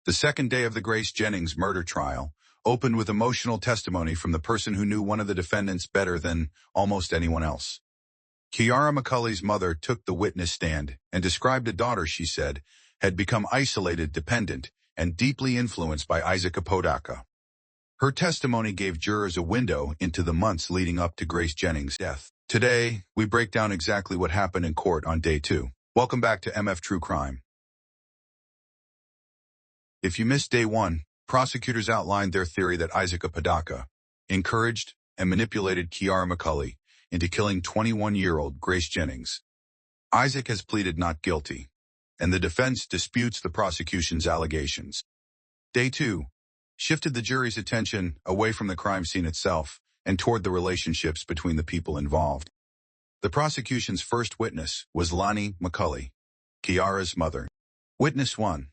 The second day of the Grace Jennings murder trial opened with emotional testimony from the person who knew one of the defendants better than almost anyone else. Kiara McCulley's mother took the witness stand and described a daughter she said had become isolated, dependent, and deeply influenced by Isaac Apodaca. Her testimony gave jurors a window into the months leading up to Grace Jennings' death. Today, we break down exactly what happened in court on day 2. Welcome back to MF True Crime. If you missed day 1, prosecutors outlined their theory that Isaac Apodaca encouraged and manipulated Kiara McCulley into killing 21-year-old Grace Jennings. Isaac has pleaded not guilty, and the defense disputes the prosecution's allegations. Day 2 shifted the jury's attention away from the crime scene itself and toward the relationships between the people involved. The prosecution's first witness was Lani McCulley, Kiara's mother. Witness 1.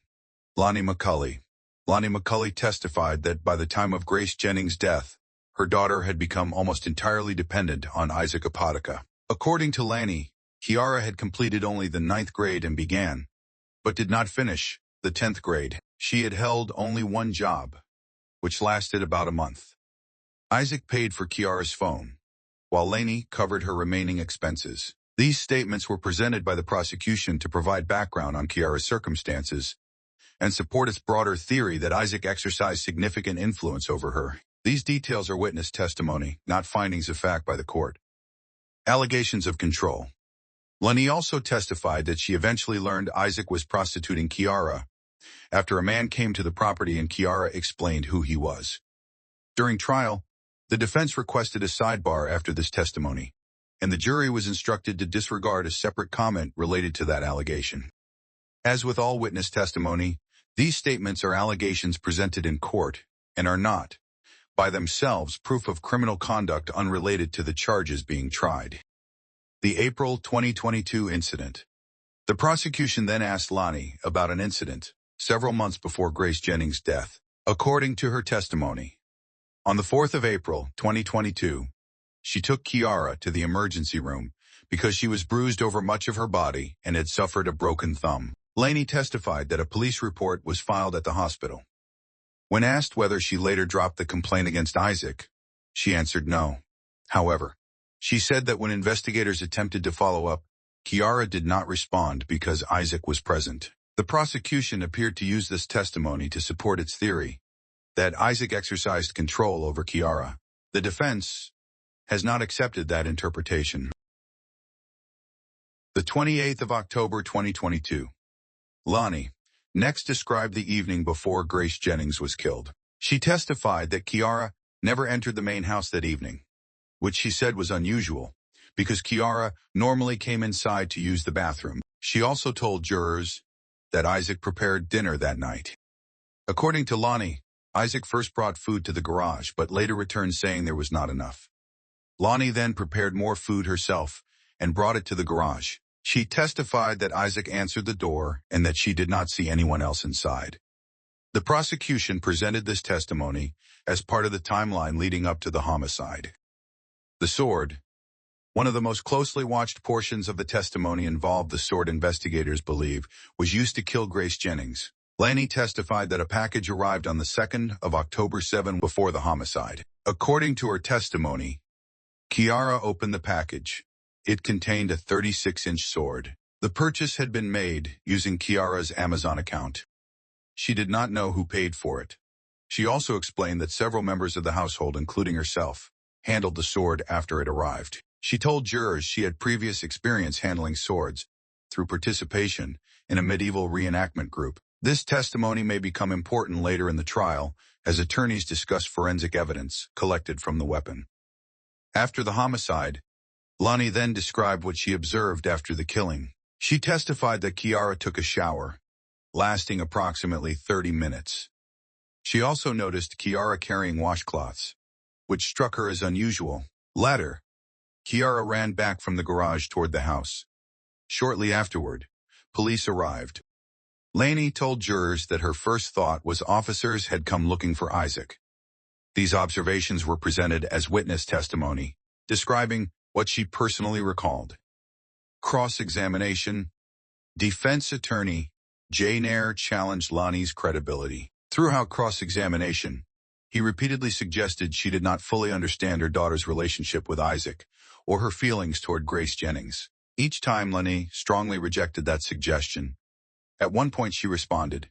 Lani McCulley. Lani McCulley testified that by the time of Grace Jennings' death, her daughter had become almost entirely dependent on Isaac Apodaca. According to Lani, Kiara had completed only the 9th grade and began, but did not finish, the 10th grade. She had held only one job, which lasted about a month. Isaac paid for Kiara's phone, while Lani covered her remaining expenses. These statements were presented by the prosecution to provide background on Kiara's circumstances and support its broader theory that Isaac exercised significant influence over her. These details are witness testimony, not findings of fact by the court. Allegations of control. Lani also testified that she eventually learned Isaac was prostituting Kiara after a man came to the property and Kiara explained who he was. During trial, the defense requested a sidebar after this testimony, and the jury was instructed to disregard a separate comment related to that allegation. As with all witness testimony, these statements are allegations presented in court and are not, by themselves, proof of criminal conduct unrelated to the charges being tried. The April 2022 incident. The prosecution then asked Lani about an incident several months before Grace Jennings' death. According to her testimony, on the 4th of April 2022, she took Kiara to the emergency room because she was bruised over much of her body and had suffered a broken thumb. Lani testified that a police report was filed at the hospital. When asked whether she later dropped the complaint against Isaac, she answered no. However, she said that when investigators attempted to follow up, Kiara did not respond because Isaac was present. The prosecution appeared to use this testimony to support its theory that Isaac exercised control over Kiara. The defense has not accepted that interpretation. The 28th of October 2022. Lani next described the evening before Grace Jennings was killed. She testified that Kiara never entered the main house that evening, which she said was unusual because Kiara normally came inside to use the bathroom. She also told jurors that Isaac prepared dinner that night. According to Lani, Isaac first brought food to the garage but later returned saying there was not enough. Lani then prepared more food herself and brought it to the garage. She testified that Isaac answered the door and that she did not see anyone else inside. The prosecution presented this testimony as part of the timeline leading up to the homicide. The sword. One of the most closely watched portions of the testimony involved the sword investigators believe was used to kill Grace Jennings. Lani testified that a package arrived on the 2nd of October 7 before the homicide. According to her testimony, Kiara opened the package. It contained a 36-inch sword. The purchase had been made using Kiara's Amazon account. She did not know who paid for it. She also explained that several members of the household, including herself, handled the sword after it arrived. She told jurors she had previous experience handling swords through participation in a medieval reenactment group. This testimony may become important later in the trial as attorneys discuss forensic evidence collected from the weapon. After the homicide, Lani then described what she observed after the killing. She testified that Kiara took a shower, lasting approximately 30 minutes. She also noticed Kiara carrying washcloths, which struck her as unusual. Later, Kiara ran back from the garage toward the house. Shortly afterward, police arrived. Lani told jurors that her first thought was officers had come looking for Isaac. These observations were presented as witness testimony, describing what she personally recalled. Cross-examination. Defense attorney Jane Eyre challenged Lani's credibility. Throughout cross-examination, he repeatedly suggested she did not fully understand her daughter's relationship with Isaac or her feelings toward Grace Jennings. Each time Lani strongly rejected that suggestion. At one point she responded,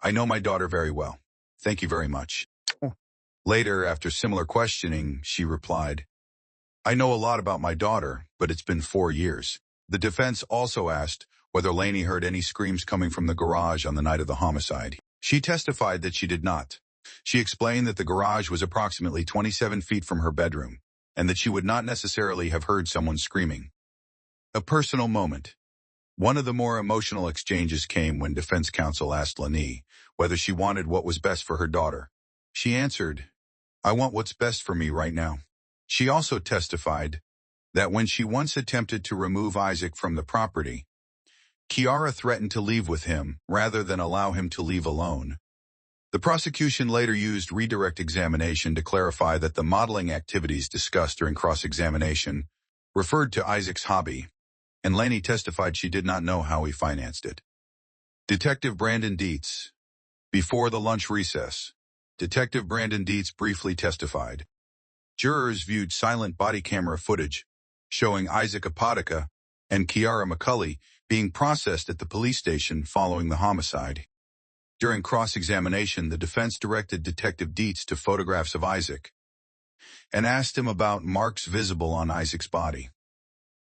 "I know my daughter very well. Thank you very much." Later, after similar questioning, she replied, "I know a lot about my daughter, but it's been 4 years." The defense also asked whether Lani heard any screams coming from the garage on the night of the homicide. She testified that she did not. She explained that the garage was approximately 27 feet from her bedroom, and that she would not necessarily have heard someone screaming. A personal moment. One of the more emotional exchanges came when defense counsel asked Lani whether she wanted what was best for her daughter. She answered, "I want what's best for me right now." She also testified that when she once attempted to remove Isaac from the property, Kiara threatened to leave with him rather than allow him to leave alone. The prosecution later used redirect examination to clarify that the modeling activities discussed during cross-examination referred to Isaac's hobby, and Lani testified she did not know how he financed it. Detective Brandon Dietz. Before the lunch recess, Detective Brandon Dietz briefly testified. Jurors viewed silent body camera footage showing Isaac Apodaca and Kiara McCulley being processed at the police station following the homicide. During cross-examination, the defense directed Detective Dietz to photographs of Isaac and asked him about marks visible on Isaac's body.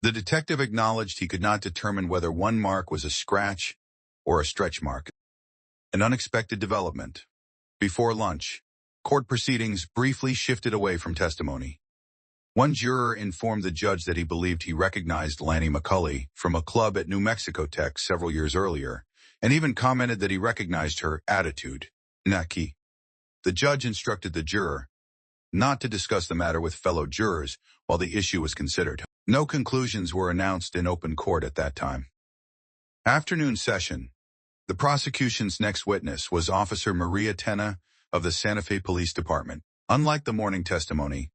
The detective acknowledged he could not determine whether one mark was a scratch or a stretch mark. An unexpected development. Before lunch, court proceedings briefly shifted away from testimony. One juror informed the judge that he believed he recognized Lani McCulley from a club at New Mexico Tech several years earlier, and even commented that he recognized her attitude. Naki. The judge instructed the juror not to discuss the matter with fellow jurors while the issue was considered. No conclusions were announced in open court at that time. Afternoon session. The prosecution's next witness was Officer Maria Tena of the Santa Fe Police Department. Unlike the morning testimony,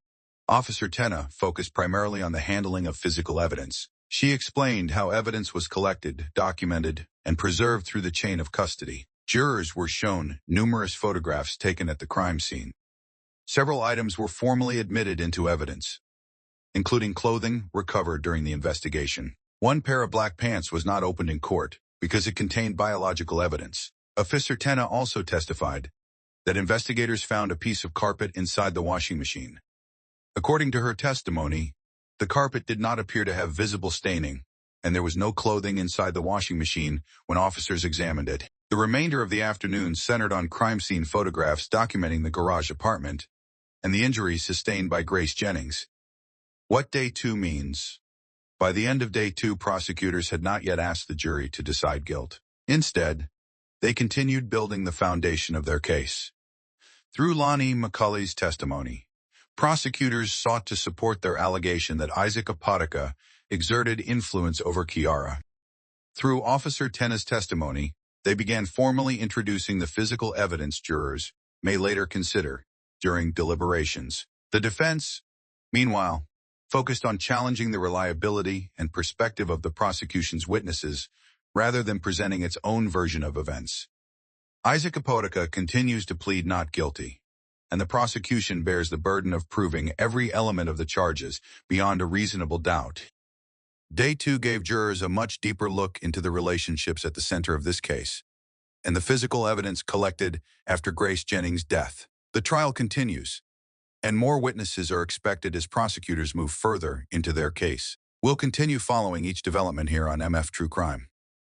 Officer Tena focused primarily on the handling of physical evidence. She explained how evidence was collected, documented, and preserved through the chain of custody. Jurors were shown numerous photographs taken at the crime scene. Several items were formally admitted into evidence, including clothing recovered during the investigation. One pair of black pants was not opened in court because it contained biological evidence. Officer Tena also testified that investigators found a piece of carpet inside the washing machine. According to her testimony, the carpet did not appear to have visible staining, and there was no clothing inside the washing machine when officers examined it. The remainder of the afternoon centered on crime scene photographs documenting the garage apartment and the injuries sustained by Grace Jennings. What Day 2 means. By the end of Day 2, prosecutors had not yet asked the jury to decide guilt. Instead, they continued building the foundation of their case. Through Lani McCulley's testimony, prosecutors sought to support their allegation that Isaac Apodaca exerted influence over Kiara. Through Officer Tena's testimony, they began formally introducing the physical evidence jurors may later consider during deliberations. The defense, meanwhile, focused on challenging the reliability and perspective of the prosecution's witnesses rather than presenting its own version of events. Isaac Apodaca continues to plead not guilty, and the prosecution bears the burden of proving every element of the charges beyond a reasonable doubt. Day 2 gave jurors a much deeper look into the relationships at the center of this case, and the physical evidence collected after Grace Jennings' death. The trial continues, and more witnesses are expected as prosecutors move further into their case. We'll continue following each development here on MF True Crime.